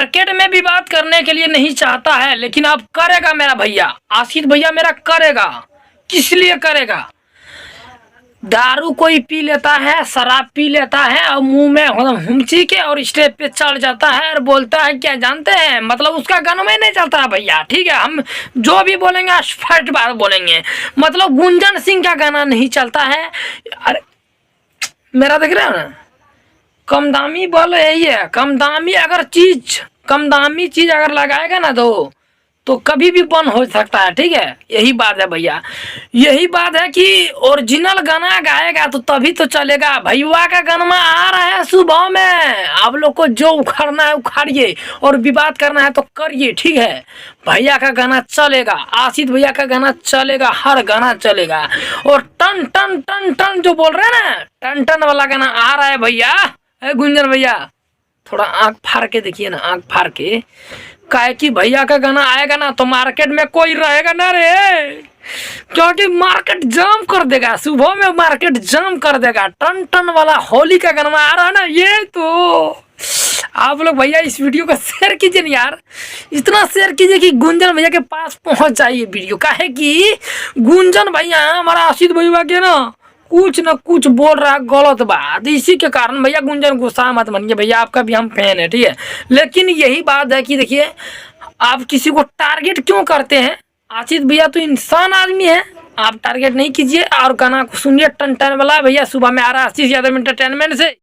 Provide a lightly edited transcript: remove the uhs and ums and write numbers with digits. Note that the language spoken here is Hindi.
मार्केट में भी बात करने के लिए नहीं चाहता है, लेकिन अब करेगा मेरा भैया आशित भैया मेरा करेगा। किस लिए करेगा? दारू कोई पी लेता है, शराब पी लेता है और मुंह में हुमची के और स्टेज पे चढ़ जाता है और बोलता है क्या जानते हैं, मतलब उसका गाना में नहीं चलता है भैया। ठीक है, हम जो भी बोलेंगे फट बार बोलेंगे, मतलब गुंजन सिंह का गाना नहीं चलता है। अरे मेरा देख रहे हो ना, कम दामी बोल यही है, कम दामी अगर चीज, कम दामी चीज अगर लगाएगा ना तो कभी भी बंद हो सकता है। ठीक है, यही बात है भैया, यही बात है कि ओरिजिनल गाना गाएगा तो तभी तो चलेगा। भैया का गाना आ रहा है सुबह में, आप लोग को जो उखाड़ना है उखाड़िए और विवाद करना है तो करिए। ठीक है, भैया का गाना चलेगा, आशित भैया का गाना चलेगा, हर गाना चलेगा। और टन टन टन टन जो बोल रहे हैं ना, टन टन वाला गाना आ रहा है भैया। गुंजन भैया थोड़ा आंख फाड़ के देखिए ना, आंख फाड़ के, काहे कि भैया का गाना आएगा ना तो मार्केट में कोई रहेगा ना रे, क्योंकि मार्केट जाम कर देगा, सुबह में मार्केट जाम कर देगा। टन टन वाला होली का गाना आ रहा है ना, ये तो आप लोग भैया इस वीडियो को शेयर कीजिए ना यार, इतना शेयर कीजिए कि गुंजन भैया के पास पहुंच जाइए वीडियो। काहे कि गुंजन भैया हमारा आशित भैया के ना कुछ बोल रहा है गलत बात, इसी के कारण भैया गुंजन गुस्सा मत मानिए भैया, आपका भी हम फैन है। ठीक है, लेकिन यही बात है कि देखिए आप किसी को टारगेट क्यों करते हैं? आशित भैया तो इंसान आदमी है, आप टारगेट नहीं कीजिए और गाना को सुनिए टन टन वाला। भैया सुबह में आ रहा है आशीष यादव एंटरटेनमेंट से।